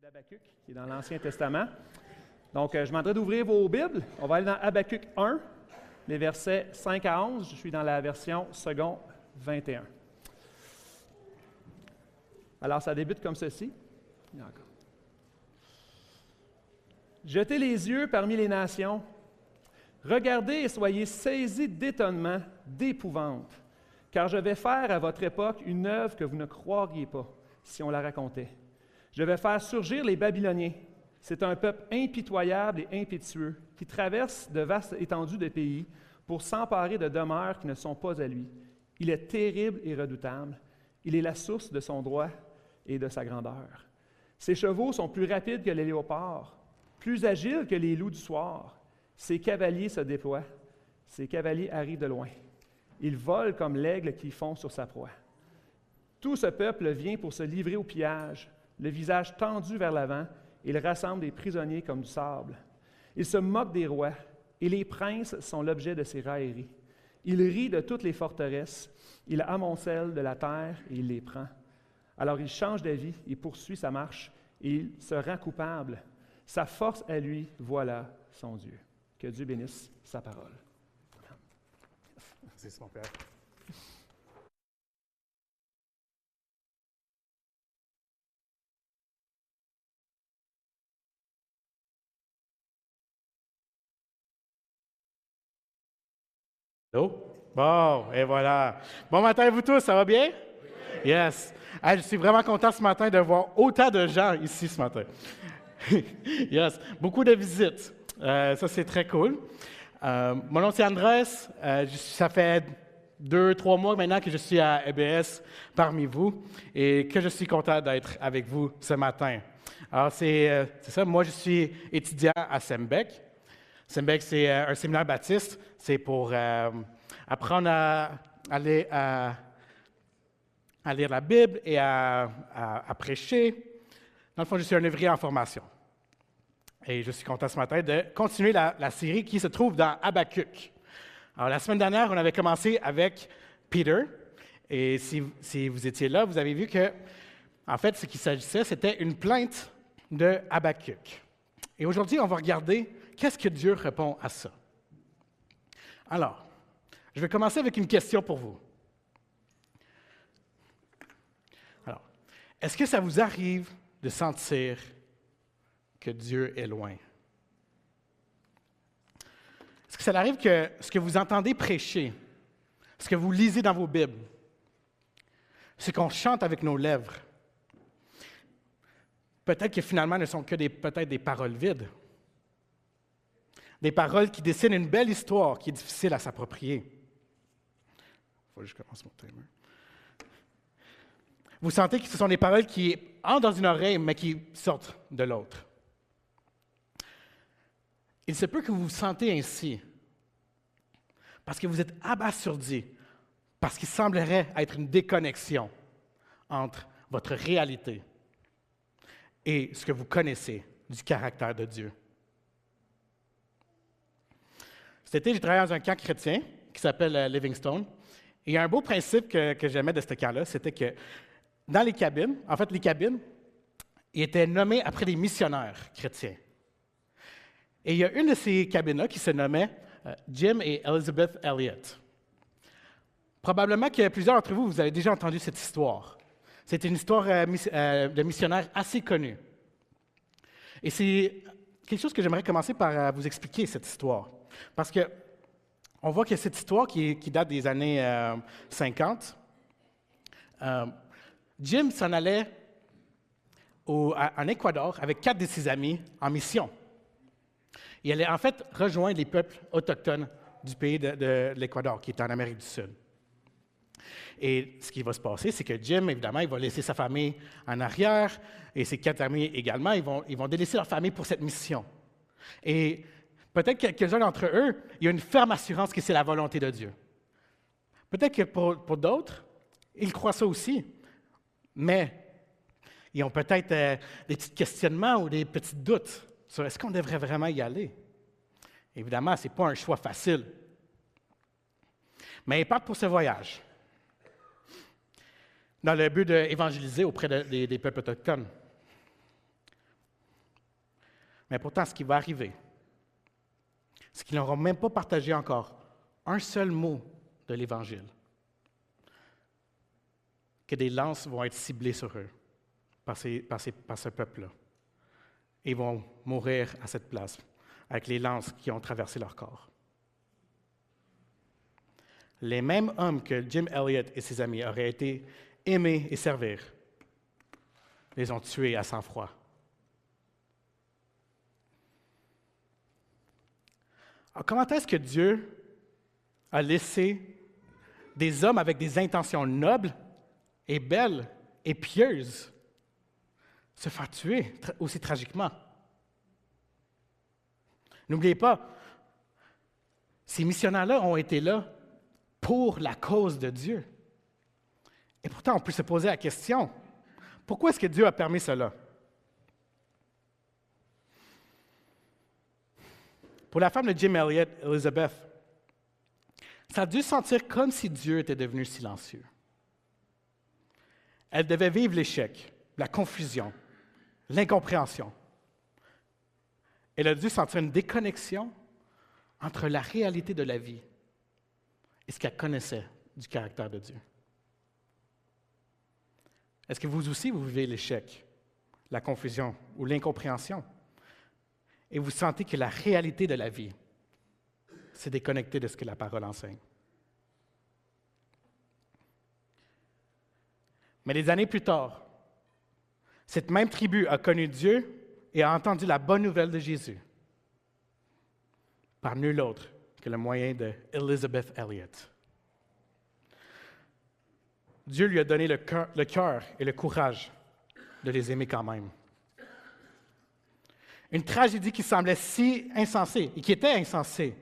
d'Habacuc, qui est dans l'Ancien Testament. Donc, je m'en d'ouvrir vos Bibles. On va aller dans Habacuc 1, les versets 5 à 11. Je suis dans la version second 21. Alors, ça débute comme ceci. Jetez les yeux parmi les nations. Regardez et soyez saisis d'étonnement, d'épouvante, car je vais faire à votre époque une œuvre que vous ne croiriez pas si on la racontait. Je vais faire surgir les Babyloniens. C'est un peuple impitoyable et impétueux qui traverse de vastes étendues de pays pour s'emparer de demeures qui ne sont pas à lui. Il est terrible et redoutable. Il est la source de son droit et de sa grandeur. Ses chevaux sont plus rapides que les léopards, plus agiles que les loups du soir. Ses cavaliers se déploient. Ses cavaliers arrivent de loin. Ils volent comme l'aigle qui fond sur sa proie. Tout ce peuple vient pour se livrer au pillage, le visage tendu vers l'avant. Il rassemble des prisonniers comme du sable. Il se moque des rois, et les princes sont l'objet de ses railleries. Il rit de toutes les forteresses. Il amoncelle de la terre et il les prend. Alors il change d'avis, il poursuit sa marche, et il se rend coupable. Sa force à lui, voilà son Dieu. Que Dieu bénisse sa parole. Merci, mon Père. Allô? Bon, et voilà. Bon matin à vous tous, ça va bien? Oui. Yes. Je suis vraiment content ce matin de voir autant de gens ici ce matin. Yes. Beaucoup de visites. Ça, c'est très cool. Mon nom, c'est Andrés. Ça fait 2-3 mois maintenant que je suis à EBS parmi vous et que je suis content d'être avec vous ce matin. Alors, c'est ça. Moi, je suis étudiant à Sembec. Sembec, c'est un séminaire baptiste. C'est pour apprendre à lire la Bible et à prêcher. Dans le fond, je suis un ouvrier en formation. Et je suis content ce matin de continuer la série qui se trouve dans Habacuc. Alors, la semaine dernière, on avait commencé avec Peter. Et si vous étiez là, vous avez vu que, en fait, ce qu'il s'agissait, c'était une plainte de Habacuc. Et aujourd'hui, on va regarder qu'est-ce que Dieu répond à ça. Alors, je vais commencer avec une question pour vous. Alors, est-ce que ça vous arrive de sentir que Dieu est loin? Est-ce que ça arrive que ce que vous entendez prêcher, ce que vous lisez dans vos Bibles, ce qu'on chante avec nos lèvres, peut-être que finalement ne sont que peut-être des paroles vides? Des paroles qui dessinent une belle histoire qui est difficile à s'approprier. Il faut que je commence mon timer. Vous sentez que ce sont des paroles qui entrent dans une oreille, mais qui sortent de l'autre. Il se peut que vous vous sentez ainsi, parce que vous êtes abasourdi, parce qu'il semblerait être une déconnexion entre votre réalité et ce que vous connaissez du caractère de Dieu. Cet été, j'ai travaillé dans un camp chrétien qui s'appelle Livingstone. Et il y a un beau principe que j'aimais de ce camp-là, c'était que dans les cabines, les cabines, ils étaient nommés après des missionnaires chrétiens. Et il y a une de ces cabines-là qui se nommait Jim et Elizabeth Elliot. Probablement que plusieurs d'entre vous, vous avez déjà entendu cette histoire. C'est une histoire de missionnaires assez connue. Et c'est quelque chose que j'aimerais commencer par vous expliquer, cette histoire. Parce qu'on voit que cette histoire qui date des années 50, Jim s'en allait en Équateur avec 4 de ses amis en mission. Il allait en fait rejoindre les peuples autochtones du pays de l'Équateur, qui est en Amérique du Sud. Et ce qui va se passer, c'est que Jim, évidemment, il va laisser sa famille en arrière, et ses 4 amis également, ils vont délaisser leur famille pour cette mission. Et peut-être que quelques-uns d'entre eux, il y a une ferme assurance que c'est la volonté de Dieu. Peut-être que pour d'autres, ils croient ça aussi, mais ils ont peut-être des petits questionnements ou des petits doutes sur est-ce qu'on devrait vraiment y aller. Évidemment, ce n'est pas un choix facile. Mais ils partent pour ce voyage, dans le but d'évangéliser auprès des peuples autochtones. Mais pourtant, ce qui va arriver, c'est qu'ils n'auront même pas partagé encore un seul mot de l'Évangile, que des lances vont être ciblées sur eux par ce peuple-là. Et ils vont mourir à cette place avec les lances qui ont traversé leur corps. Les mêmes hommes que Jim Elliot et ses amis auraient été aimés et servir, les ont tués à sang-froid. Alors, comment est-ce que Dieu a laissé des hommes avec des intentions nobles et belles et pieuses se faire tuer aussi tragiquement? N'oubliez pas, ces missionnaires-là ont été là pour la cause de Dieu. Et pourtant, on peut se poser la question, pourquoi est-ce que Dieu a permis cela? Pour la femme de Jim Elliot, Elizabeth, ça a dû sentir comme si Dieu était devenu silencieux. Elle devait vivre l'échec, la confusion, l'incompréhension. Elle a dû sentir une déconnexion entre la réalité de la vie et ce qu'elle connaissait du caractère de Dieu. Est-ce que vous aussi, vous vivez l'échec, la confusion ou l'incompréhension? Et vous sentez que la réalité de la vie s'est déconnectée de ce que la parole enseigne. Mais des années plus tard, cette même tribu a connu Dieu et a entendu la bonne nouvelle de Jésus par nul autre que le moyen de Elizabeth Elliot. Dieu lui a donné le cœur et le courage de les aimer quand même. Une tragédie qui semblait si insensée et qui était insensée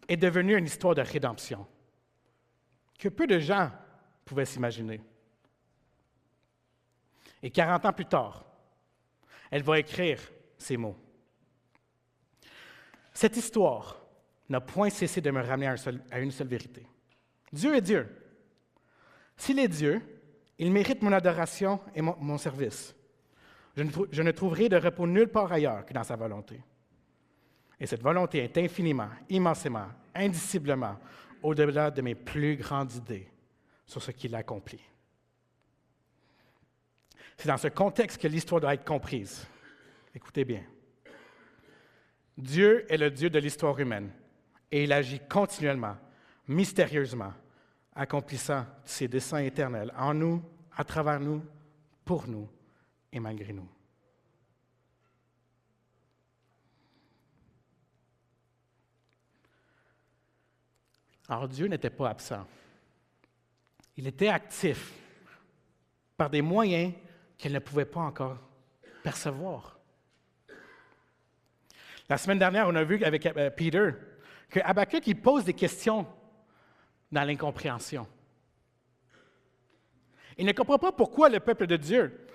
est devenue une histoire de rédemption que peu de gens pouvaient s'imaginer. Et 40 ans plus tard, elle va écrire ces mots. Cette histoire n'a point cessé de me ramener à une seule vérité. Dieu est Dieu. S'il est Dieu, il mérite mon adoration et mon service. Je ne trouverai de repos nulle part ailleurs que dans sa volonté. Et cette volonté est infiniment, immensément, indiciblement au-delà de mes plus grandes idées sur ce qu'il accomplit. C'est dans ce contexte que l'histoire doit être comprise. Écoutez bien. Dieu est le Dieu de l'histoire humaine et il agit continuellement, mystérieusement, accomplissant ses desseins éternels en nous, à travers nous, pour nous et malgré nous. Alors Dieu n'était pas absent. Il était actif par des moyens qu'elle ne pouvait pas encore percevoir. La semaine dernière, on a vu avec Peter que Habakkuk il pose des questions dans l'incompréhension. Il ne comprend pas pourquoi le peuple de Dieu,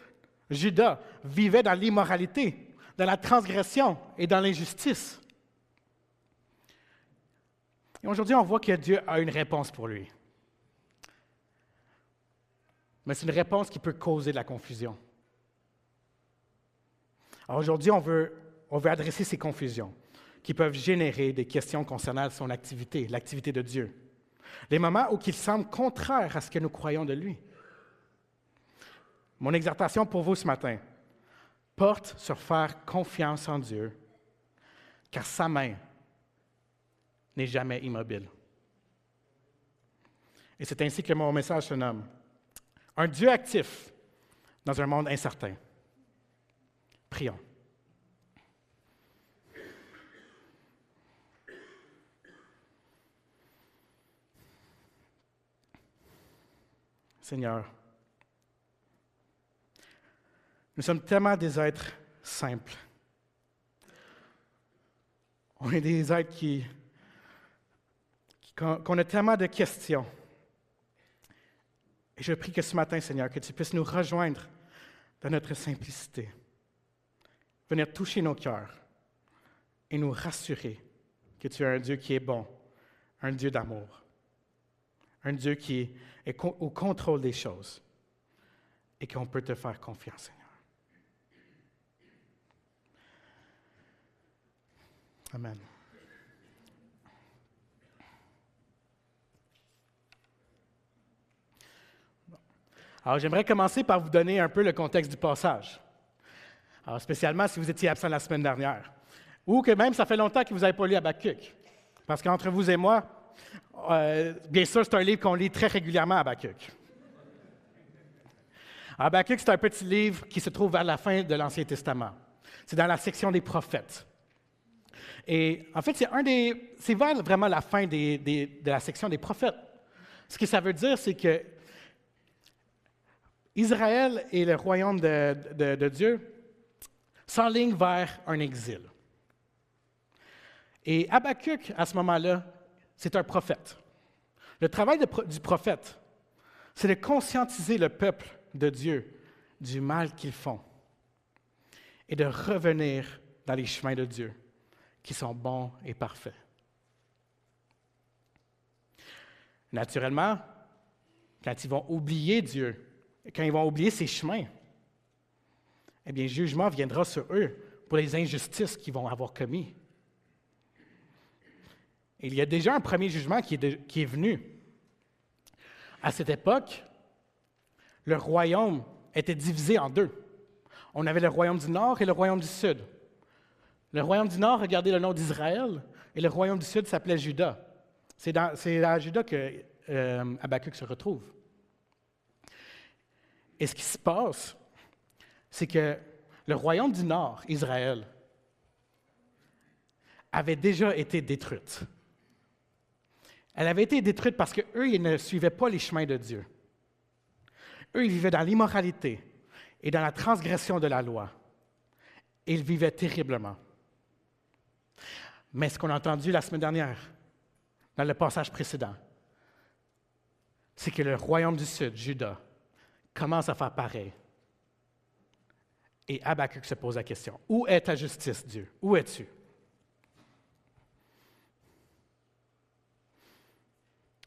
Juda, vivait dans l'immoralité, dans la transgression et dans l'injustice. Et aujourd'hui, on voit que Dieu a une réponse pour lui. Mais c'est une réponse qui peut causer de la confusion. Alors aujourd'hui, on veut adresser ces confusions qui peuvent générer des questions concernant son activité, l'activité de Dieu. Les moments où il semble contraire à ce que nous croyons de lui. Mon exhortation pour vous ce matin porte sur faire confiance en Dieu, car sa main n'est jamais immobile. Et c'est ainsi que mon message se nomme « Un Dieu actif dans un monde incertain ». Prions. Seigneur, nous sommes tellement des êtres simples. On est des êtres qu'on a tellement de questions. Et je prie que ce matin, Seigneur, que tu puisses nous rejoindre dans notre simplicité, venir toucher nos cœurs et nous rassurer que tu es un Dieu qui est bon, un Dieu d'amour, un Dieu qui est au contrôle des choses et qu'on peut te faire confiance, Seigneur. Amen. Alors, j'aimerais commencer par vous donner un peu le contexte du passage. Alors, spécialement si vous étiez absent la semaine dernière, ou que même ça fait longtemps que vous n'avez pas lu Habakkuk. Parce qu'entre vous et moi, bien sûr, c'est un livre qu'on lit très régulièrement, Habakkuk. Habakkuk, c'est un petit livre qui se trouve vers la fin de l'Ancien Testament. C'est dans la section des prophètes. Et en fait, c'est vers vraiment la fin de la section des prophètes. Ce que ça veut dire, c'est que Israël et le royaume de Dieu s'enlignent vers un exil. Et Habakkuk, à ce moment-là, c'est un prophète. Le travail du prophète, c'est de conscientiser le peuple de Dieu du mal qu'ils font et de revenir dans les chemins de Dieu, qui sont bons et parfaits. Naturellement, quand ils vont oublier Dieu, quand ils vont oublier ses chemins, eh bien, jugement viendra sur eux pour les injustices qu'ils vont avoir commises. Et il y a déjà un premier jugement qui est venu. À cette époque, le royaume était divisé en deux. On avait le royaume du Nord et le royaume du Sud. Le royaume du Nord regardait le nom d'Israël et le royaume du Sud s'appelait Juda. C'est à Juda que Habakkuk se retrouve. Et ce qui se passe, c'est que le royaume du Nord, Israël, avait déjà été détruite. Elle avait été détruite parce qu'eux, ils ne suivaient pas les chemins de Dieu. Eux, ils vivaient dans l'immoralité et dans la transgression de la loi. Et ils vivaient terriblement. Mais ce qu'on a entendu la semaine dernière, dans le passage précédent, c'est que le royaume du Sud, Juda, commence à faire pareil. Et Habakkuk se pose la question, où est ta justice, Dieu? Où es-tu?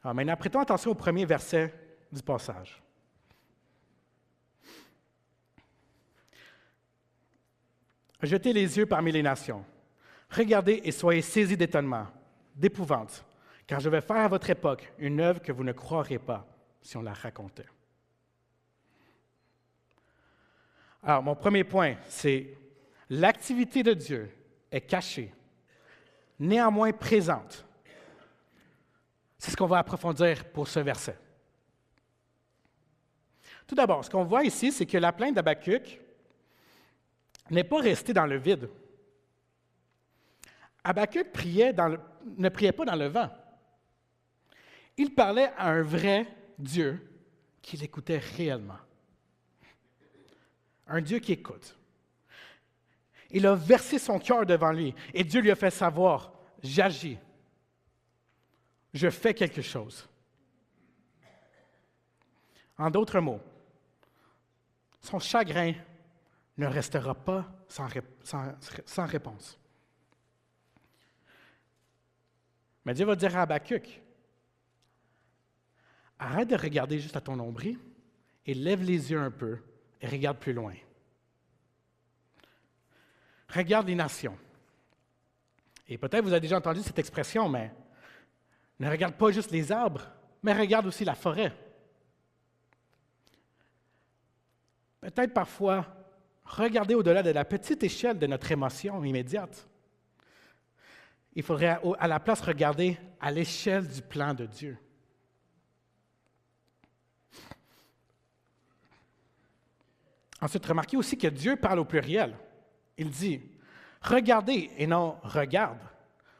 Alors maintenant, prêtons attention au premier verset du passage. Jetez les yeux parmi les nations. Regardez et soyez saisis d'étonnement, d'épouvante, car je vais faire à votre époque une œuvre que vous ne croirez pas si on la racontait. Alors, mon premier point, c'est l'activité de Dieu est cachée, néanmoins présente. C'est ce qu'on va approfondir pour ce verset. Tout d'abord, ce qu'on voit ici, c'est que la plainte d'Habakkuk n'est pas restée dans le vide. Habakkuk ne priait pas dans le vent. Il parlait à un vrai Dieu qui l'écoutait réellement. Un Dieu qui écoute. Il a versé son cœur devant lui et Dieu lui a fait savoir, j'agis. Je fais quelque chose. En d'autres mots, son chagrin ne restera pas sans réponse. Mais Dieu va dire à Habakkuk, arrête de regarder juste à ton nombril et lève les yeux un peu et regarde plus loin. Regarde les nations. Et peut-être vous avez déjà entendu cette expression, mais ne regarde pas juste les arbres, mais regarde aussi la forêt. Peut-être parfois, regarder au-delà de la petite échelle de notre émotion immédiate. Il faudrait à la place regarder à l'échelle du plan de Dieu. Ensuite, remarquez aussi que Dieu parle au pluriel. Il dit « regardez » et non « regarde ».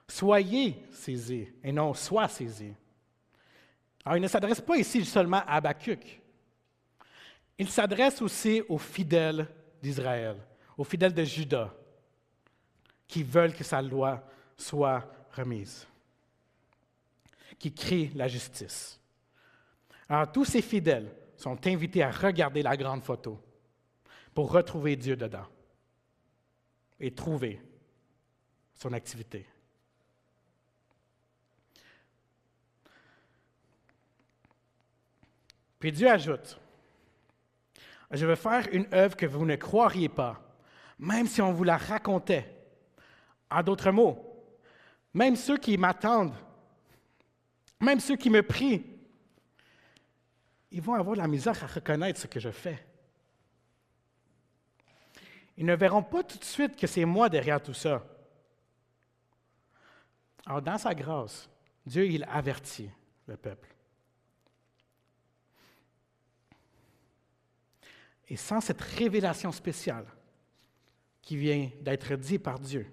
« Soyez saisis » et non « sois saisis ». Alors, il ne s'adresse pas ici seulement à Habakkuk. Il s'adresse aussi aux fidèles d'Israël, aux fidèles de Juda, qui veulent que sa loi soit remise, qui crient la justice. Alors, tous ces fidèles sont invités à regarder la grande photo pour retrouver Dieu dedans et trouver son activité. Puis Dieu ajoute, « Je vais faire une œuvre que vous ne croiriez pas, même si on vous la racontait. » En d'autres mots, Même ceux qui m'attendent, même ceux qui me prient, ils vont avoir de la misère à reconnaître ce que je fais. Ils ne verront pas tout de suite que c'est moi derrière tout ça. Alors, dans sa grâce, Dieu, il avertit le peuple. Et sans cette révélation spéciale qui vient d'être dite par Dieu,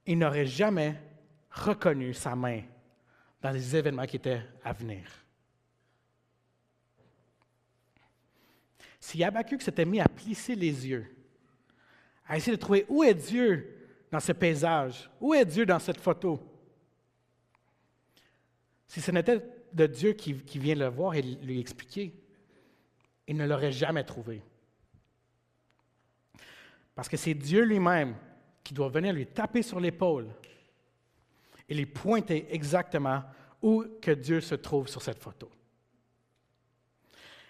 il n'aurait jamais reconnu sa main dans les événements qui étaient à venir. Si Habakkuk s'était mis à plisser les yeux, à essayer de trouver où est Dieu dans ce paysage, où est Dieu dans cette photo, si ce n'était de Dieu qui vient le voir et lui expliquer, il ne l'aurait jamais trouvé. Parce que c'est Dieu lui-même qui doit venir lui taper sur l'épaule et lui pointer exactement où que Dieu se trouve sur cette photo.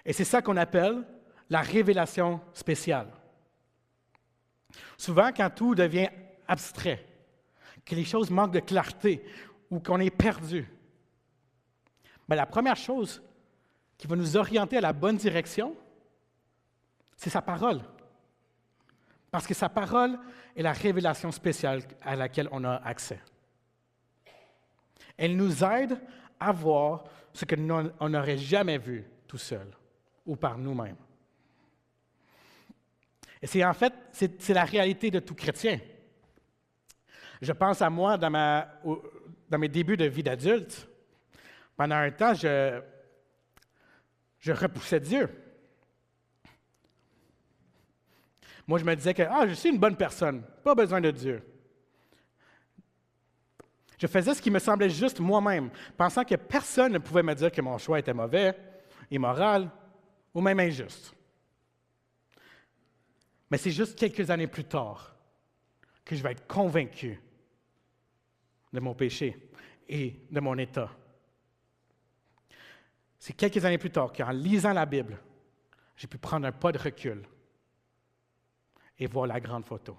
Et c'est ça qu'on appelle la révélation spéciale. Souvent, quand tout devient abstrait, que les choses manquent de clarté ou qu'on est perdu, bien, la première chose qui va nous orienter à la bonne direction, c'est sa parole. Parce que sa parole est la révélation spéciale à laquelle on a accès. Elle nous aide à voir ce que on n'aurait jamais vu tout seul ou par nous-mêmes. Et c'est en fait, c'est la réalité de tout chrétien. Je pense à moi dans mes débuts de vie d'adulte. Pendant un temps, je repoussais Dieu. Moi, je me disais que je suis une bonne personne, pas besoin de Dieu. Je faisais ce qui me semblait juste moi-même, pensant que personne ne pouvait me dire que mon choix était mauvais, immoral ou même injuste. Mais c'est juste quelques années plus tard que je vais être convaincu de mon péché et de mon état. C'est quelques années plus tard qu'en lisant la Bible, j'ai pu prendre un pas de recul et voir la grande photo.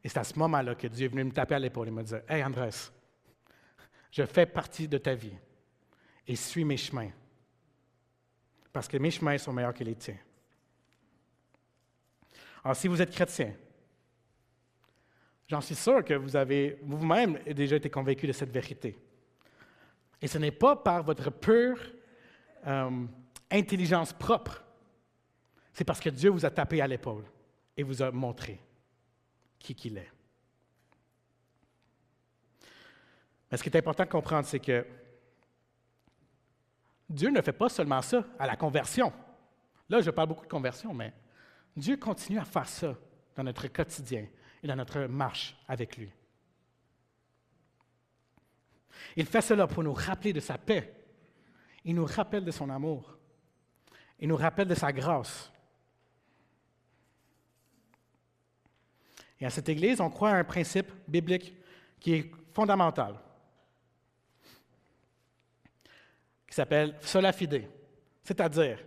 Et c'est à ce moment-là que Dieu est venu me taper à l'épaule et me dire « Hey Andrés, je fais partie de ta vie et suis mes chemins, parce que mes chemins sont meilleurs que les tiens. » Alors, si vous êtes chrétien, j'en suis sûr que vous avez vous-même déjà été convaincu de cette vérité. Et ce n'est pas par votre pure intelligence propre, c'est parce que Dieu vous a tapé à l'épaule et vous a montré qui qu'il est. Mais ce qui est important de comprendre, c'est que Dieu ne fait pas seulement ça à la conversion. Là, je parle beaucoup de conversion, mais Dieu continue à faire ça dans notre quotidien et dans notre marche avec lui. Il fait cela pour nous rappeler de sa paix. Il nous rappelle de son amour. Il nous rappelle de sa grâce. Et à cette Église, on croit à un principe biblique qui est fondamental, qui s'appelle sola fide, c'est-à-dire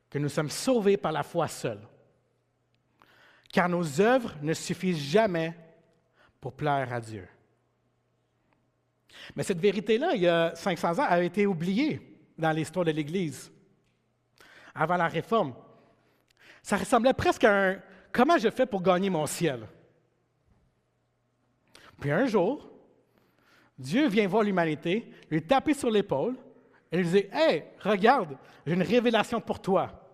que nous sommes sauvés par la foi seule, car nos œuvres ne suffisent jamais pour plaire à Dieu. Mais cette vérité-là, il y a 500 ans, a été oubliée dans l'histoire de l'Église. Avant la Réforme, ça ressemblait presque à un « comment je fais pour gagner mon ciel ?» Puis un jour, Dieu vient voir l'humanité, lui taper sur l'épaule et lui dit « Hey, regarde, j'ai une révélation pour toi.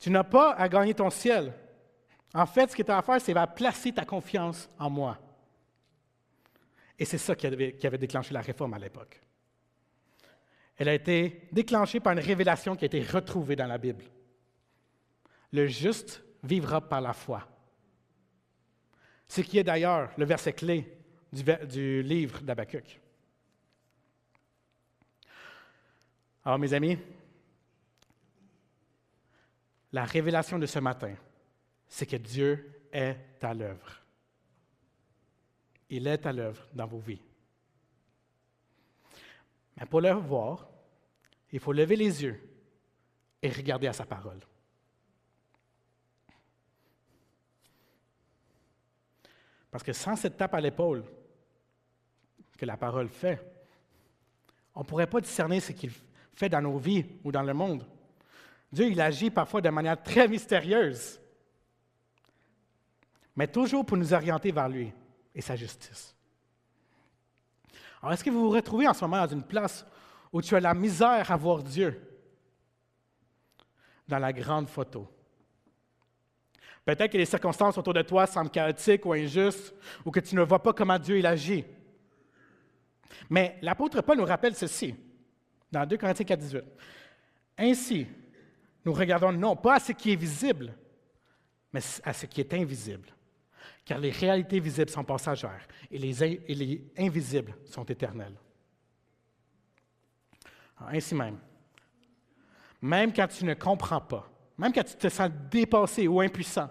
Tu n'as pas à gagner ton ciel. En fait, ce que tu as à faire, c'est à placer ta confiance en moi. » Et c'est ça qui avait déclenché la Réforme à l'époque. Elle a été déclenchée par une révélation qui a été retrouvée dans la Bible. Le juste vivra par la foi. Ce qui est d'ailleurs le verset clé du livre d'Habakkuk. Alors, mes amis, la révélation de ce matin, c'est que Dieu est à l'œuvre. Il est à l'œuvre dans vos vies. Mais pour le voir, il faut lever les yeux et regarder à sa parole. Parce que sans cette tape à l'épaule que la parole fait, on ne pourrait pas discerner ce qu'il fait dans nos vies ou dans le monde. Dieu, il agit parfois de manière très mystérieuse, mais toujours pour nous orienter vers lui et sa justice. Alors, est-ce que vous vous retrouvez en ce moment dans une place où tu as la misère à voir Dieu dans la grande photo? Peut-être que les circonstances autour de toi semblent chaotiques ou injustes, ou que tu ne vois pas comment Dieu il agit. Mais l'apôtre Paul nous rappelle ceci, dans 2 Corinthiens 4, 18. Ainsi, nous regardons non pas à ce qui est visible, mais à ce qui est invisible. Car les réalités visibles sont passagères et les invisibles sont éternelles. Alors, ainsi même quand tu ne comprends pas, même quand tu te sens dépassé ou impuissant,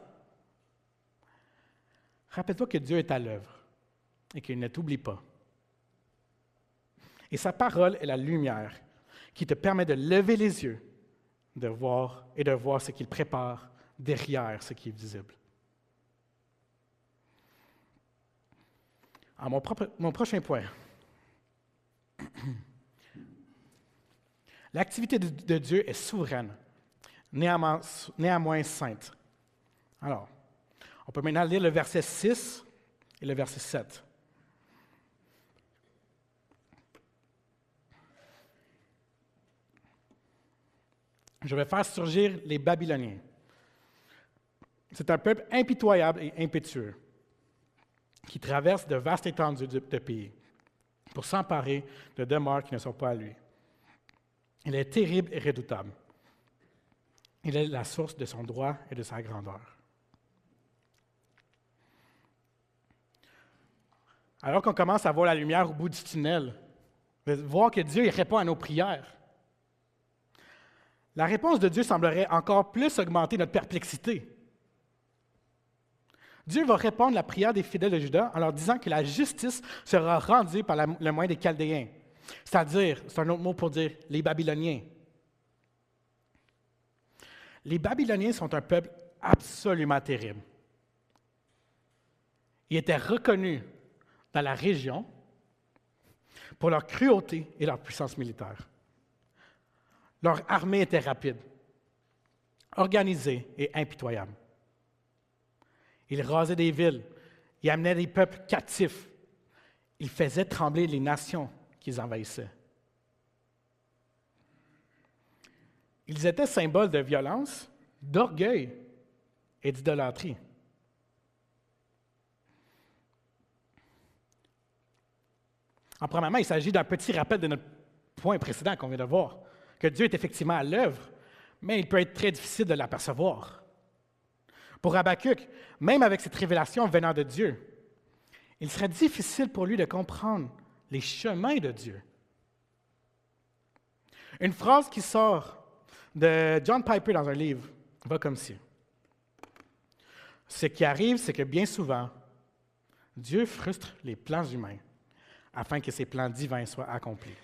rappelle-toi que Dieu est à l'œuvre et qu'il ne t'oublie pas. Et sa parole est la lumière qui te permet de lever les yeux, de voir ce qu'il prépare derrière ce qui est visible. Alors, mon prochain point. L'activité de Dieu est souveraine, néanmoins sainte. Alors, on peut maintenant lire le verset 6 et le verset 7. Je vais faire surgir les Babyloniens. C'est un peuple impitoyable et impétueux qui traverse de vastes étendues de pays pour s'emparer de demeures qui ne sont pas à lui. Il est terrible et redoutable. Il est la source de son droit et de sa grandeur. Alors qu'on commence à voir la lumière au bout du tunnel, de voir que Dieu il répond à nos prières, la réponse de Dieu semblerait encore plus augmenter notre perplexité. Dieu va répondre à la prière des fidèles de Juda en leur disant que la justice sera rendue par le moyen des Chaldéens. C'est-à-dire, c'est un autre mot pour dire les Babyloniens. Les Babyloniens sont un peuple absolument terrible. Ils étaient reconnus dans la région pour leur cruauté et leur puissance militaire. Leur armée était rapide, organisée et impitoyable. Ils rasaient des villes, ils amenaient des peuples captifs, ils faisaient trembler les nations qu'ils envahissaient. Ils étaient symboles de violence, d'orgueil et d'idolâtrie. En premièrement, il s'agit d'un petit rappel de notre point précédent qu'on vient de voir, que Dieu est effectivement à l'œuvre, mais il peut être très difficile de l'apercevoir. Pour Habakkuk, même avec cette révélation venant de Dieu, il serait difficile pour lui de comprendre les chemins de Dieu. Une phrase qui sort de John Piper dans un livre va comme ci. Ce qui arrive, c'est que bien souvent, Dieu frustre les plans humains afin que ses plans divins soient accomplis.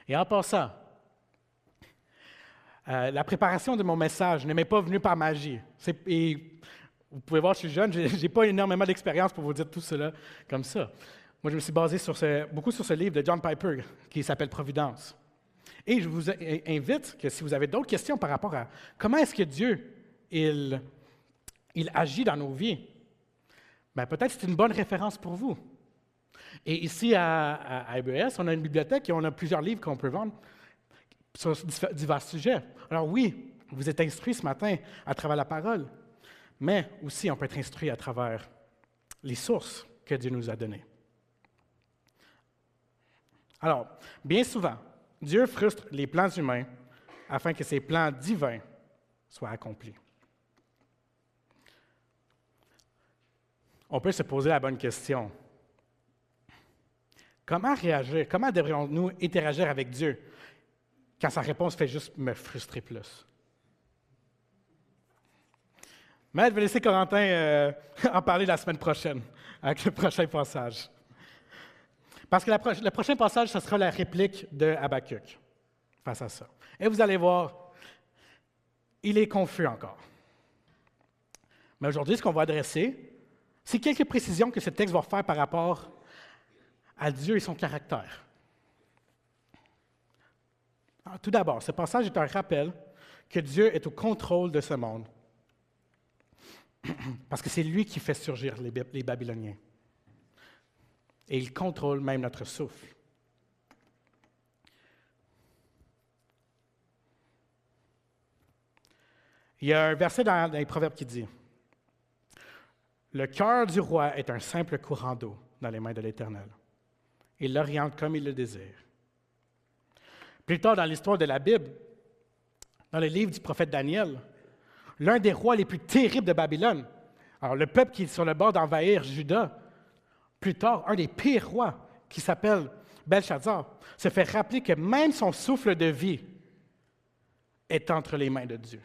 Et en passant, la préparation de mon message ne m'est pas venue par magie. Et vous pouvez voir, je suis jeune, je n'ai pas énormément d'expérience pour vous dire tout cela comme ça. Moi, je me suis basé beaucoup sur ce livre de John Piper qui s'appelle Providence. Et je vous invite que si vous avez d'autres questions par rapport à comment est-ce que Dieu il agit dans nos vies, bien, peut-être c'est une bonne référence pour vous. Et ici, à EBS, on a une bibliothèque et on a plusieurs livres qu'on peut vendre sur divers sujets. Alors oui, vous êtes instruits ce matin à travers la parole, mais aussi on peut être instruit à travers les sources que Dieu nous a données. Alors, bien souvent, Dieu frustre les plans humains afin que ses plans divins soient accomplis. On peut se poser la bonne question. Comment réagir? Comment devrions-nous interagir avec Dieu quand sa réponse fait juste me frustrer plus? Mais je vais laisser Corentin en parler la semaine prochaine, avec le prochain passage. Parce que le prochain passage, ce sera la réplique de Habakkuk face à ça. Et vous allez voir, il est confus encore. Mais aujourd'hui, ce qu'on va adresser, C'est quelques précisions que ce texte va faire par rapport à Dieu et son caractère. Alors, tout d'abord, ce passage est un rappel que Dieu est au contrôle de ce monde. Parce que c'est lui qui fait surgir les Babyloniens. Et il contrôle même notre souffle. Il y a un verset dans les Proverbes qui dit « Le cœur du roi est un simple courant d'eau dans les mains de l'Éternel. Il l'oriente comme il le désire. » Plus tard dans l'histoire de la Bible, dans le livre du prophète Daniel, l'un des rois les plus terribles de Babylone, alors le peuple qui est sur le bord d'envahir Juda, plus tard, un des pires rois, qui s'appelle Belshazzar, se fait rappeler que même son souffle de vie est entre les mains de Dieu.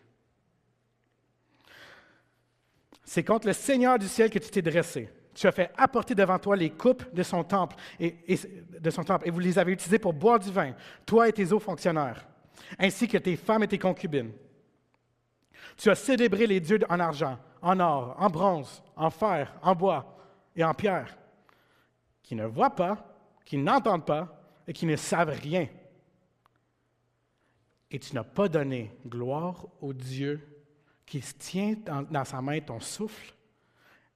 C'est contre le Seigneur du ciel que tu t'es dressé. Tu as fait apporter devant toi les coupes de son temple et vous les avez utilisées pour boire du vin, toi et tes hauts fonctionnaires, ainsi que tes femmes et tes concubines. Tu as célébré les dieux en argent, en or, en bronze, en fer, en bois et en pierre, qui ne voient pas, qui n'entendent pas et qui ne savent rien. Et tu n'as pas donné gloire au Dieu qui tient dans sa main ton souffle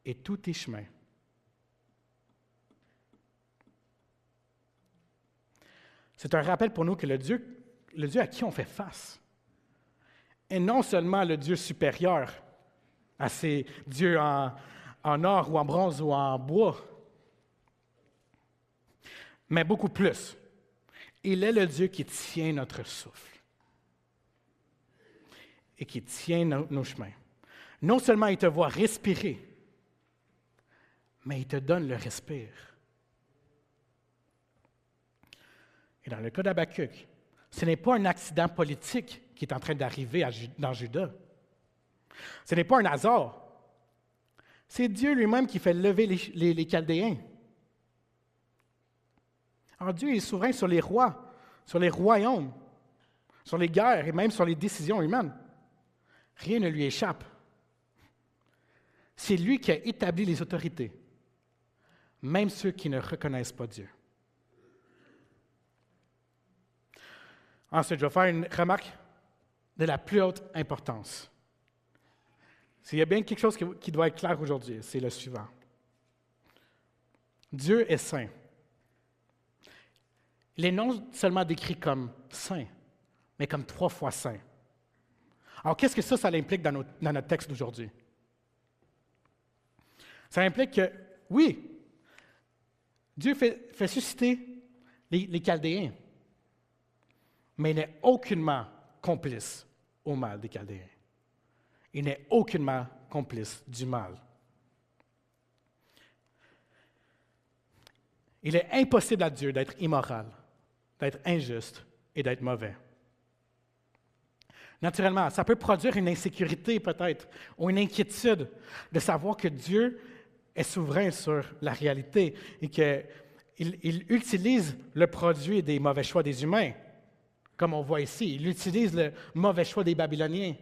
et tous tes chemins. C'est un rappel pour nous que le Dieu à qui on fait face est non seulement le Dieu supérieur à ces dieux en or ou en bronze ou en bois, mais beaucoup plus. Il est le Dieu qui tient notre souffle et qui tient nos chemins. Non seulement il te voit respirer, mais il te donne le respire. Et dans le cas d'Habakkuk, ce n'est pas un accident politique qui est en train d'arriver dans Juda. Ce n'est pas un hasard. C'est Dieu lui-même qui fait lever les Chaldéens. Alors Dieu est souverain sur les rois, sur les royaumes, sur les guerres et même sur les décisions humaines. Rien ne lui échappe. C'est lui qui a établi les autorités, même ceux qui ne reconnaissent pas Dieu. Ensuite, je vais faire une remarque de la plus haute importance. S'il y a bien quelque chose qui doit être clair aujourd'hui, c'est le suivant. Dieu est saint. Il est non seulement décrit comme saint, mais comme 3 fois saint. Alors, qu'est-ce que ça implique dans notre texte d'aujourd'hui? Ça implique que, oui, Dieu fait susciter les Chaldéens, mais il n'est aucunement complice au mal des Chaldéens. Il n'est aucunement complice du mal. Il est impossible à Dieu d'être immoral, d'être injuste et d'être mauvais. Naturellement, ça peut produire une insécurité peut-être, ou une inquiétude de savoir que Dieu est souverain sur la réalité et qu'il utilise le produit des mauvais choix des humains, comme on voit ici. Il utilise le mauvais choix des Babyloniens.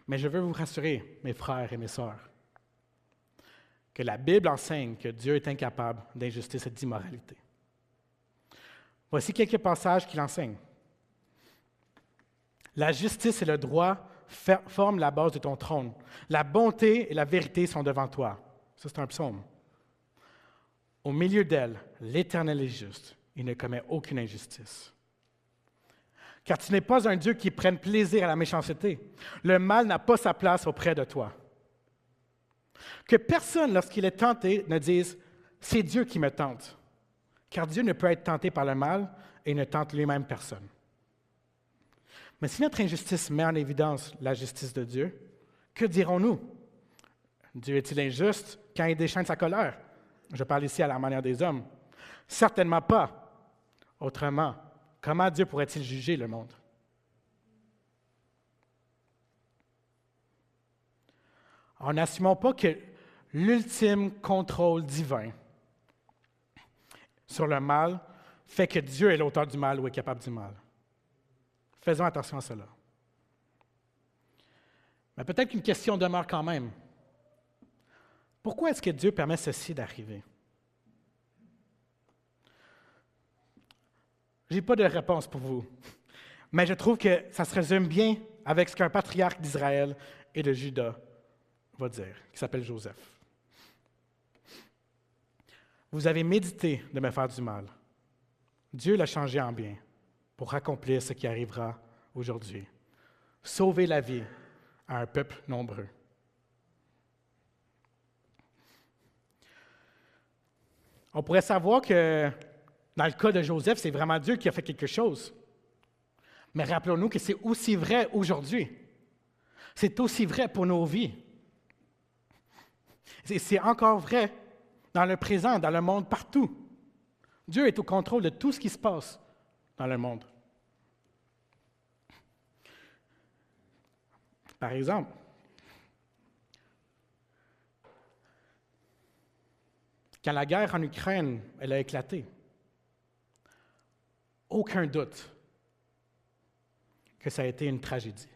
Mais je veux vous rassurer, mes frères et mes sœurs, que la Bible enseigne que Dieu est incapable d'injustice et d'immoralité. Voici quelques passages qui l'enseignent. La justice et le droit forment la base de ton trône. La bonté et la vérité sont devant toi. Ça, c'est un psaume. Au milieu d'elle, l'Éternel est juste. Il ne commet aucune injustice. Car tu n'es pas un Dieu qui prenne plaisir à la méchanceté. Le mal n'a pas sa place auprès de toi. Que personne, lorsqu'il est tenté, ne dise « c'est Dieu qui me tente », car Dieu ne peut être tenté par le mal et ne tente lui-même personne. Mais si notre injustice met en évidence la justice de Dieu, que dirons-nous? Dieu est-il injuste quand il déchaîne sa colère? Je parle ici à la manière des hommes. Certainement pas. Autrement, comment Dieu pourrait-il juger le monde? En n'assumons pas que l'ultime contrôle divin sur le mal fait que Dieu est l'auteur du mal ou est capable du mal. Faisons attention à cela. Mais peut-être qu'une question demeure quand même. Pourquoi est-ce que Dieu permet ceci d'arriver? Je n'ai pas de réponse pour vous, mais je trouve que ça se résume bien avec ce qu'un patriarche d'Israël et de Juda va dire, qui s'appelle Joseph. Vous avez médité de me faire du mal. Dieu l'a changé en bien pour accomplir ce qui arrivera aujourd'hui. Sauver la vie à un peuple nombreux. On pourrait savoir que dans le cas de Joseph, c'est vraiment Dieu qui a fait quelque chose. Mais rappelons-nous que c'est aussi vrai aujourd'hui. C'est aussi vrai pour nos vies. C'est encore vrai dans le présent, dans le monde, partout. Dieu est au contrôle de tout ce qui se passe dans le monde. Par exemple, quand la guerre en Ukraine elle a éclaté, aucun doute que ça a été une tragédie.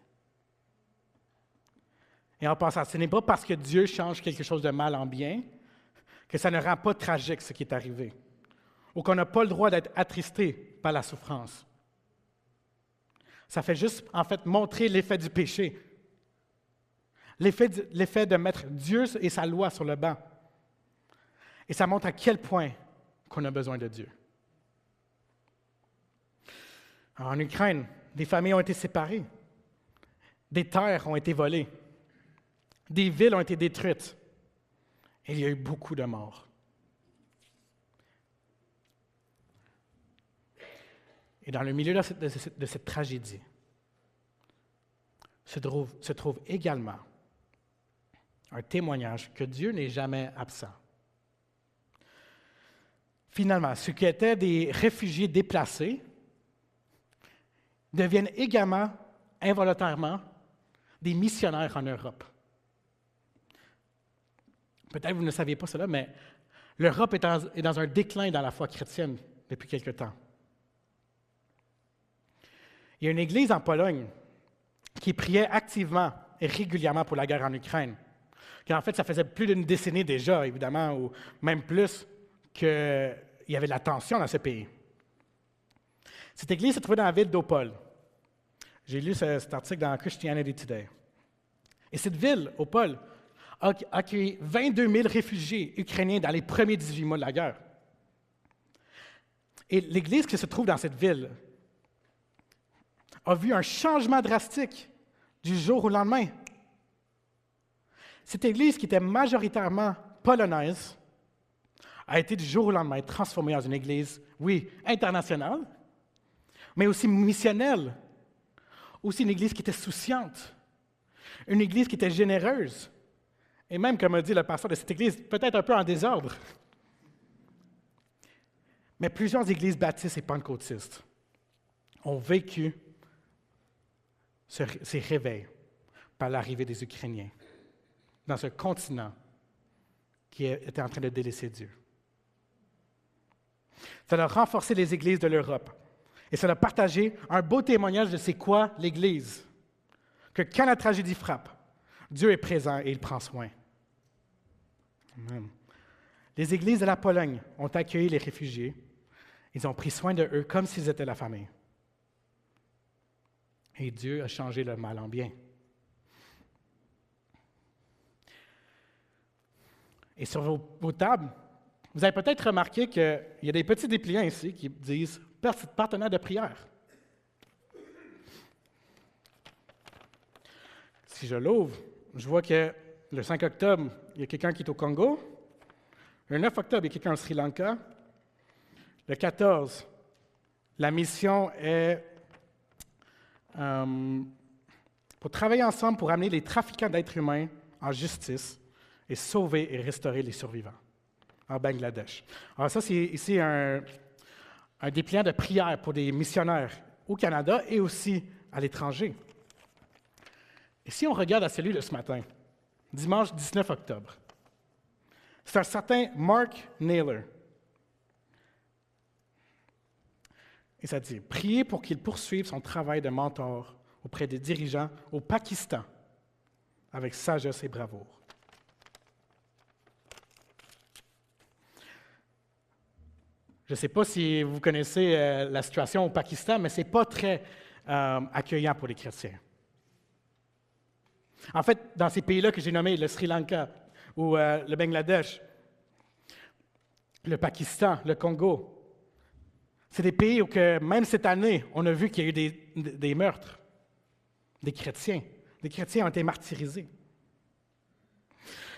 Et en passant, ce n'est pas parce que Dieu change quelque chose de mal en bien que ça ne rend pas tragique ce qui est arrivé, ou qu'on n'a pas le droit d'être attristé par la souffrance. Ça fait juste, en fait, montrer l'effet du péché, l'effet de mettre Dieu et sa loi sur le banc. Et ça montre à quel point qu'on a besoin de Dieu. Alors, en Ukraine, des familles ont été séparées, des terres ont été volées, des villes ont été détruites, et il y a eu beaucoup de morts. Et dans le milieu de cette tragédie se trouve également un témoignage que Dieu n'est jamais absent. Finalement, ceux qui étaient des réfugiés déplacés deviennent également, involontairement, des missionnaires en Europe. Peut-être que vous ne saviez pas cela, mais l'Europe est dans un déclin dans la foi chrétienne depuis quelque temps. Il y a une église en Pologne qui priait activement et régulièrement pour la guerre en Ukraine. Car en fait, ça faisait plus d'une décennie déjà, évidemment, ou même plus, qu'il y avait de la tension dans ce pays. Cette église se trouvait dans la ville d'Opole. J'ai lu cet article dans Christianity Today. Et cette ville, Opole, a accueilli 22 000 réfugiés ukrainiens dans les premiers 18 mois de la guerre. Et l'église qui se trouve dans cette ville a vu un changement drastique du jour au lendemain. Cette église, qui était majoritairement polonaise, a été du jour au lendemain transformée en une église, oui, internationale, mais aussi missionnelle, aussi une église qui était souciante, une église qui était généreuse, et même, comme a dit le pasteur de cette église, peut-être un peu en désordre. Mais plusieurs églises baptistes et pentecôtistes ont vécu ces réveils par l'arrivée des Ukrainiens dans ce continent qui était en train de délaisser Dieu. Ça a renforcé les églises de l'Europe et ça a partagé un beau témoignage de c'est quoi l'Église. Que quand la tragédie frappe, Dieu est présent et il prend soin. Amen. Les églises de la Pologne ont accueilli les réfugiés. Ils ont pris soin de eux comme s'ils étaient la famille. Et Dieu a changé le mal en bien. Et sur vos tables, vous avez peut-être remarqué qu'il y a des petits dépliants ici qui disent « partenaire de prière ». Si je l'ouvre, je vois que le 5 octobre, il y a quelqu'un qui est au Congo. Le 9 octobre, il y a quelqu'un au Sri Lanka. Le 14, la mission est pour travailler ensemble pour amener les trafiquants d'êtres humains en justice et sauver et restaurer les survivants en Bangladesh. Alors ça, c'est ici un dépliant de prière pour des missionnaires au Canada et aussi à l'étranger. Et si on regarde à celui de ce matin, dimanche 19 octobre, c'est un certain Mark Naylor. Et ça dit « Priez pour qu'il poursuive son travail de mentor auprès des dirigeants au Pakistan avec sagesse et bravoure. Je ne sais pas si vous connaissez la situation au Pakistan, mais ce n'est pas très accueillant pour les chrétiens. En fait, dans ces pays-là que j'ai nommés, le Sri Lanka ou le Bangladesh, le Pakistan, le Congo, c'est des pays où que, même cette année, on a vu qu'il y a eu des meurtres, des chrétiens. Des chrétiens ont été martyrisés.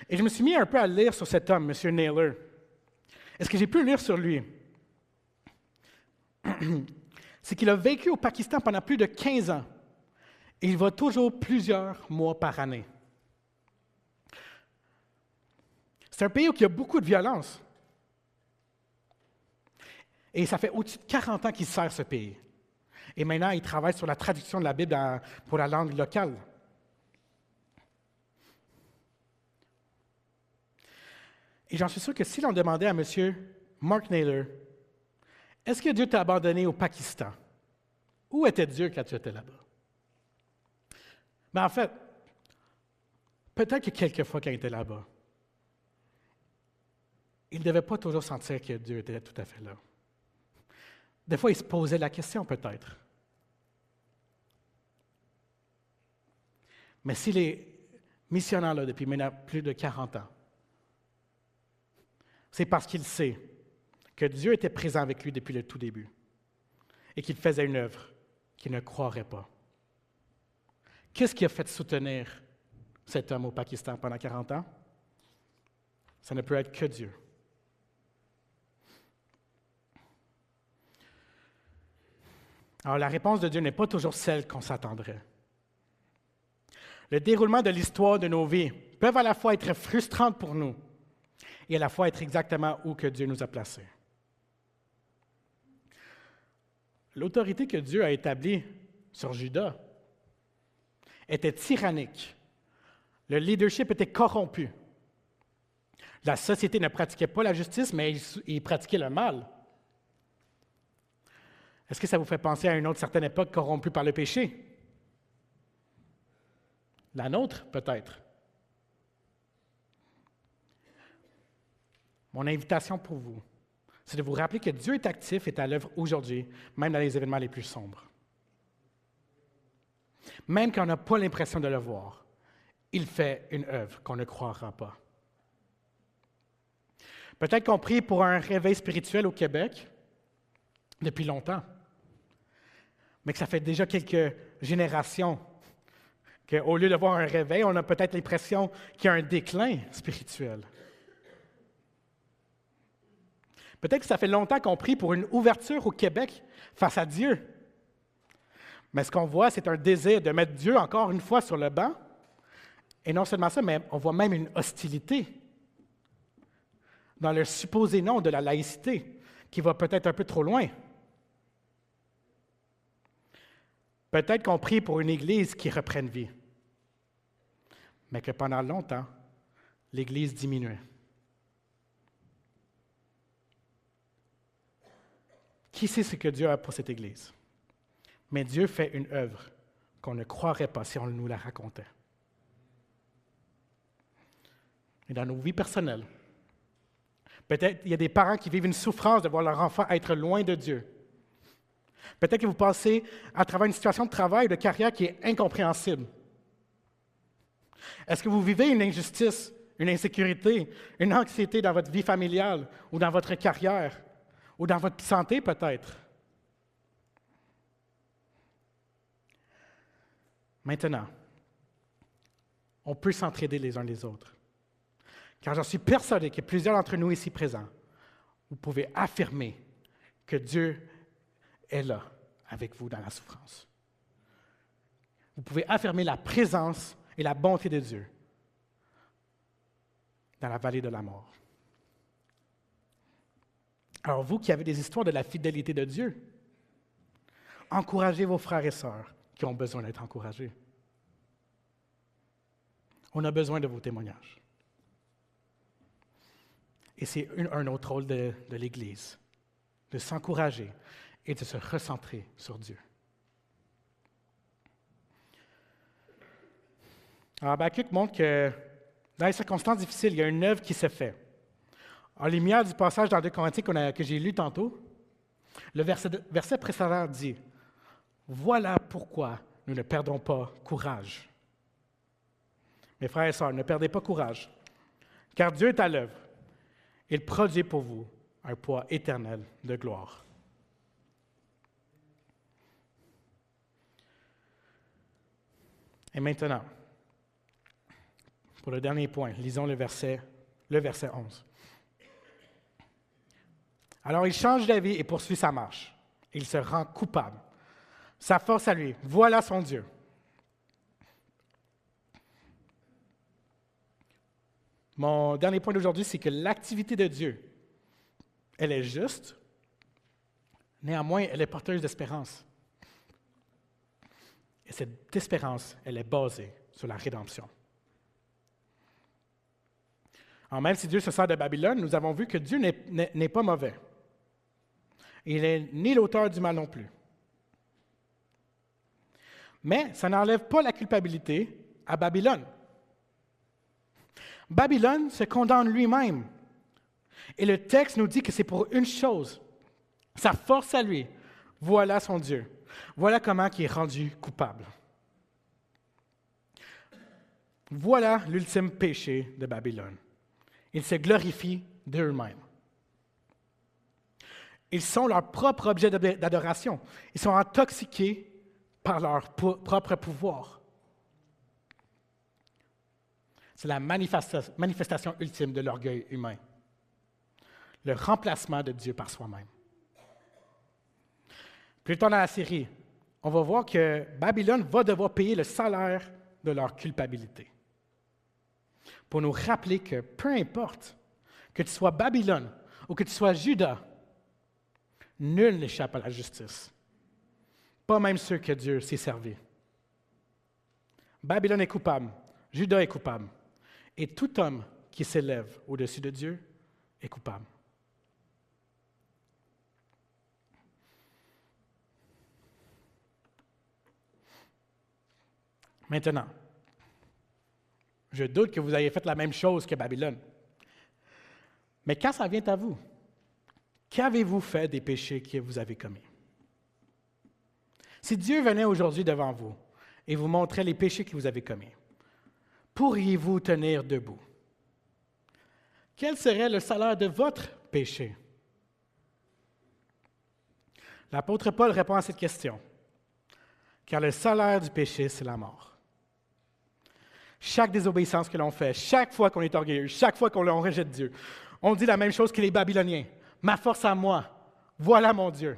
Et je me suis mis un peu à lire sur cet homme, M. Naylor. Est-ce que j'ai pu lire sur lui? C'est qu'il a vécu au Pakistan pendant plus de 15 ans. Et il va toujours plusieurs mois par année. C'est un pays où il y a beaucoup de violence. Et ça fait au-dessus de 40 ans qu'il sert ce pays. Et maintenant, il travaille sur la traduction de la Bible pour la langue locale. Et j'en suis sûr que si l'on demandait à M. Mark Naylor, est-ce que Dieu t'a abandonné au Pakistan? Où était Dieu quand tu étais là-bas? Mais en fait, peut-être que quelquefois quand il était là-bas, il ne devait pas toujours sentir que Dieu était tout à fait là. Des fois, il se posait la question peut-être. Mais s'il est missionnaire là depuis maintenant plus de 40 ans, c'est parce qu'il sait que Dieu était présent avec lui depuis le tout début et qu'il faisait une œuvre qu'il ne croirait pas. Qu'est-ce qui a fait soutenir cet homme au Pakistan pendant 40 ans? Ça ne peut être que Dieu. Alors, la réponse de Dieu n'est pas toujours celle qu'on s'attendrait. Le déroulement de l'histoire de nos vies peut à la fois être frustrant pour nous et à la fois être exactement où que Dieu nous a placés. L'autorité que Dieu a établie sur Juda était tyrannique. Le leadership était corrompu. La société ne pratiquait pas la justice, mais il pratiquait le mal. Est-ce que ça vous fait penser à une autre certaine époque corrompue par le péché? La nôtre, peut-être. Mon invitation pour vous, c'est de vous rappeler que Dieu est actif et à l'œuvre aujourd'hui, même dans les événements les plus sombres. Même quand on n'a pas l'impression de le voir, il fait une œuvre qu'on ne croira pas. Peut-être qu'on prie pour un réveil spirituel au Québec depuis longtemps, mais que ça fait déjà quelques générations qu'au lieu de voir un réveil, on a peut-être l'impression qu'il y a un déclin spirituel. Peut-être que ça fait longtemps qu'on prie pour une ouverture au Québec face à Dieu. Mais ce qu'on voit, c'est un désir de mettre Dieu encore une fois sur le banc. Et non seulement ça, mais on voit même une hostilité dans le supposé nom de la laïcité, qui va peut-être un peu trop loin. Peut-être qu'on prie pour une Église qui reprenne vie, mais que pendant longtemps, l'Église diminuait. Qui sait ce que Dieu a pour cette Église? Mais Dieu fait une œuvre qu'on ne croirait pas si on nous la racontait. Et dans nos vies personnelles, peut-être il y a des parents qui vivent une souffrance de voir leur enfant être loin de Dieu. Peut-être que vous passez à travers une situation de travail ou de carrière qui est incompréhensible. Est-ce que vous vivez une injustice, une insécurité, une anxiété dans votre vie familiale ou dans votre carrière ou dans votre santé peut-être? Maintenant, on peut s'entraider les uns les autres. Car j'en suis persuadé que plusieurs d'entre nous ici présents, vous pouvez affirmer que Dieu est là avec vous dans la souffrance. Vous pouvez affirmer la présence et la bonté de Dieu dans la vallée de la mort. Alors vous qui avez des histoires de la fidélité de Dieu, encouragez vos frères et sœurs qui ont besoin d'être encouragés. On a besoin de vos témoignages. Et c'est un autre rôle de l'Église, de s'encourager et de se recentrer sur Dieu. Alors, Habakkuk montre que dans les circonstances difficiles, il y a une œuvre qui se fait. En lumière du passage dans 2 Corinthiens que j'ai lu tantôt, le verset précédent dit « Voilà pourquoi nous ne perdons pas courage. » Mes frères et sœurs, ne perdez pas courage, car Dieu est à l'œuvre. Il produit pour vous un poids éternel de gloire. Et maintenant, pour le dernier point, lisons le verset 11. Alors il change d'avis et poursuit sa marche. Il se rend coupable. Sa force à lui, voilà son Dieu. Mon dernier point d'aujourd'hui, c'est que l'activité de Dieu, elle est juste, néanmoins, elle est porteuse d'espérance. Et cette espérance, elle est basée sur la rédemption. Alors même si Dieu se sert de Babylone, nous avons vu que Dieu n'est pas mauvais. Il n'est ni l'auteur du mal non plus. Mais ça n'enlève pas la culpabilité à Babylone. Babylone se condamne lui-même. Et le texte nous dit que c'est pour une chose, sa force à lui. Voilà son Dieu. Voilà comment il est rendu coupable. Voilà l'ultime péché de Babylone. Ils se glorifient d'eux-mêmes. Ils sont leur propre objet d'adoration. Ils sont intoxiqués par leur propre pouvoir. C'est la manifestation ultime de l'orgueil humain. Le remplacement de Dieu par soi-même. Plus tard dans la série, on va voir que Babylone va devoir payer le salaire de leur culpabilité. Pour nous rappeler que peu importe que tu sois Babylone ou que tu sois Juda, nul n'échappe à la justice. Pas même ceux que Dieu s'est servi. Babylone est coupable, Juda est coupable, et tout homme qui s'élève au-dessus de Dieu est coupable. Maintenant, je doute que vous ayez fait la même chose que Babylone. Mais quand ça vient à vous, qu'avez-vous fait des péchés que vous avez commis? Si Dieu venait aujourd'hui devant vous et vous montrait les péchés que vous avez commis, pourriez-vous tenir debout? Quel serait le salaire de votre péché? L'apôtre Paul répond à cette question. Car le salaire du péché, c'est la mort. Chaque désobéissance que l'on fait, chaque fois qu'on est orgueilleux, chaque fois qu'on rejette Dieu, on dit la même chose que les Babyloniens. Ma force à moi, voilà mon Dieu.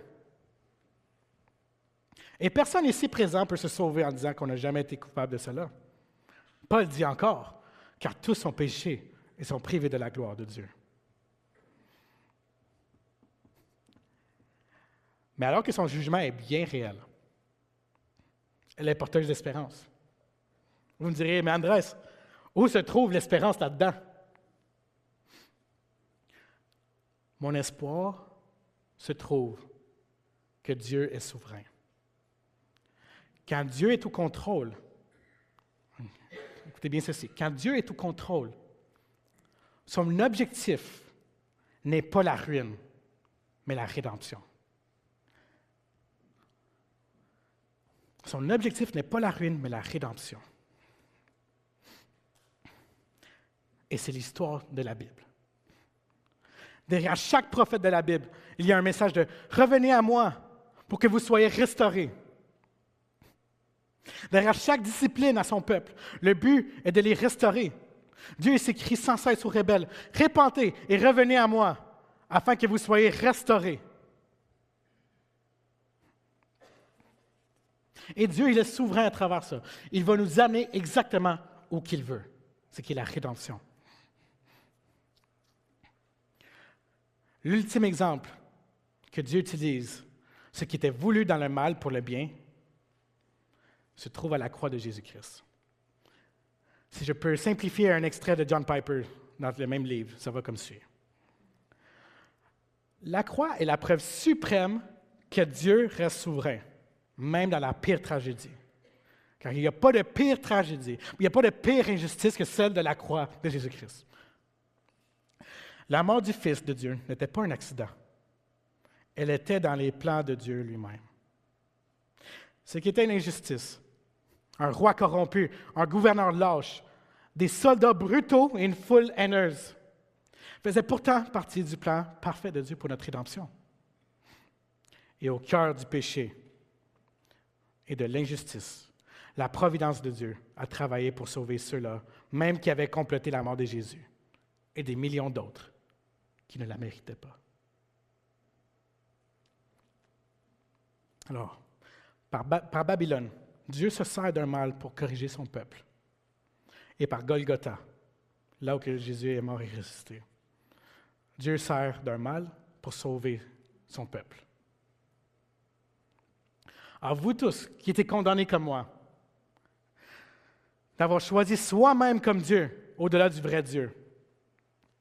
Et personne ici présent peut se sauver en disant qu'on n'a jamais été coupable de cela. Paul dit encore, car tous sont péchés et sont privés de la gloire de Dieu. Mais alors que son jugement est bien réel, elle est porteuse d'espérance. Vous me direz, mais Andrés, où se trouve l'espérance là-dedans? Mon espoir se trouve que Dieu est souverain. Quand Dieu est au contrôle, écoutez bien ceci, quand Dieu est au contrôle, son objectif n'est pas la ruine, mais la rédemption. Son objectif n'est pas la ruine, mais la rédemption. Et c'est l'histoire de la Bible. Derrière chaque prophète de la Bible, il y a un message de « Revenez à moi pour que vous soyez restaurés ». Derrière chaque discipline à son peuple, le but est de les restaurer. Dieu s'écrit sans cesse aux rebelles « Repentez et revenez à moi afin que vous soyez restaurés ». Et Dieu, il est souverain à travers ça. Il va nous amener exactement où qu'il veut, ce qui est la rédemption. L'ultime exemple que Dieu utilise, ce qui était voulu dans le mal pour le bien, se trouve à la croix de Jésus-Christ. Si je peux simplifier un extrait de John Piper dans le même livre, ça va comme suit. La croix est la preuve suprême que Dieu reste souverain, même dans la pire tragédie. Car il n'y a pas de pire tragédie, il n'y a pas de pire injustice que celle de la croix de Jésus-Christ. La mort du Fils de Dieu n'était pas un accident. Elle était dans les plans de Dieu lui-même. Ce qui était une injustice, un roi corrompu, un gouverneur lâche, des soldats brutaux et une foule haineuse, faisait pourtant partie du plan parfait de Dieu pour notre rédemption. Et au cœur du péché et de l'injustice, la providence de Dieu a travaillé pour sauver ceux-là, même qui avaient comploté la mort de Jésus, et des millions d'autres qui ne la méritaient pas. Alors, par Babylone, Dieu se sert d'un mal pour corriger son peuple. Et par Golgotha, là où Jésus est mort et ressuscité, Dieu sert d'un mal pour sauver son peuple. Alors vous tous qui étiez condamnés comme moi, d'avoir choisi soi-même comme Dieu au-delà du vrai Dieu,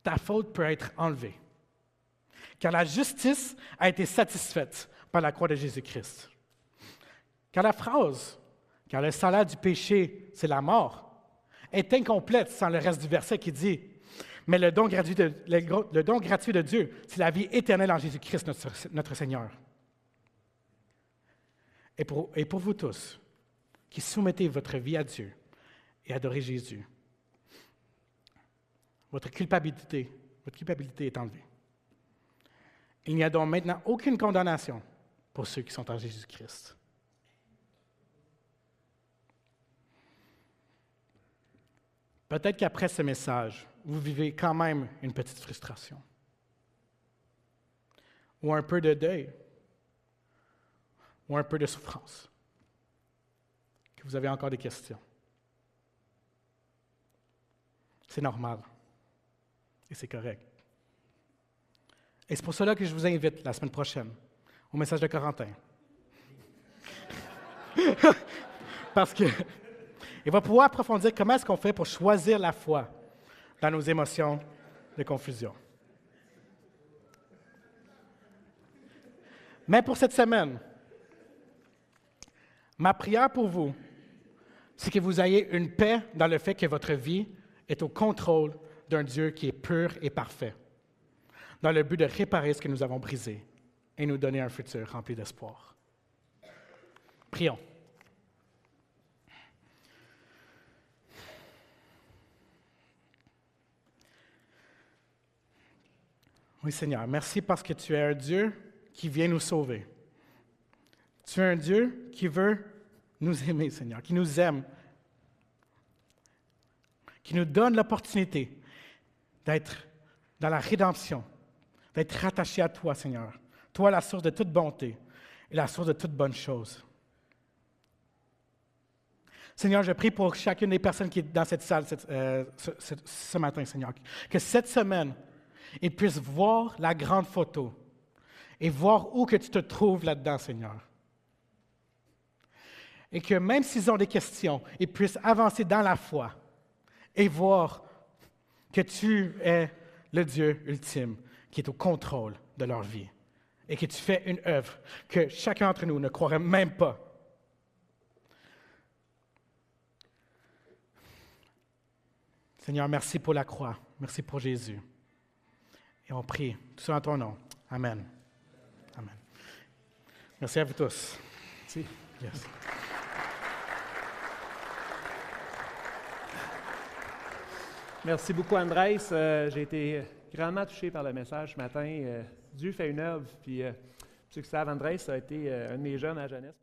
ta faute peut être enlevée. Car la justice a été satisfaite par la croix de Jésus-Christ. Car la phrase « car le salaire du péché, c'est la mort » est incomplète sans le reste du verset qui dit « mais le don gratuit de Dieu, c'est la vie éternelle en Jésus-Christ, notre Seigneur. » Et pour vous tous qui soumettez votre vie à Dieu et adorez Jésus, votre culpabilité est enlevée. Il n'y a donc maintenant aucune condamnation pour ceux qui sont en Jésus-Christ. Peut-être qu'après ce message, vous vivez quand même une petite frustration, ou un peu de deuil, ou un peu de souffrance, que vous avez encore des questions. C'est normal, et c'est correct. Et c'est pour cela que je vous invite la semaine prochaine au message de Corentin. Parce que il va pouvoir approfondir comment est-ce qu'on fait pour choisir la foi dans nos émotions de confusion. Mais pour cette semaine, ma prière pour vous, c'est que vous ayez une paix dans le fait que votre vie est au contrôle d'un Dieu qui est pur et parfait, dans le but de réparer ce que nous avons brisé et nous donner un futur rempli d'espoir. Prions. Oui, Seigneur, merci parce que tu es un Dieu qui vient nous sauver. Tu es un Dieu qui veut nous aimer, Seigneur, qui nous aime, qui nous donne l'opportunité d'être dans la rédemption, d'être rattaché à toi, Seigneur. Toi, la source de toute bonté et la source de toute bonne chose. Seigneur, je prie pour chacune des personnes qui est dans cette salle ce matin, Seigneur, que cette semaine, ils puissent voir la grande photo et voir où que tu te trouves là-dedans, Seigneur. Et que même s'ils ont des questions, ils puissent avancer dans la foi et voir que tu es le Dieu ultime qui est au contrôle de leur vie et que tu fais une œuvre que chacun d'entre nous ne croirait même pas. Seigneur, merci pour la croix. Merci pour Jésus. Et on prie tout ça en ton nom. Amen. Amen. Merci à vous tous. Merci. Yes. Merci beaucoup, Andrés. J'ai été grandement touché par le message ce matin. Dieu fait une œuvre. Puis, ceux qui savent, Andrés a été un de mes jeunes à la jeunesse.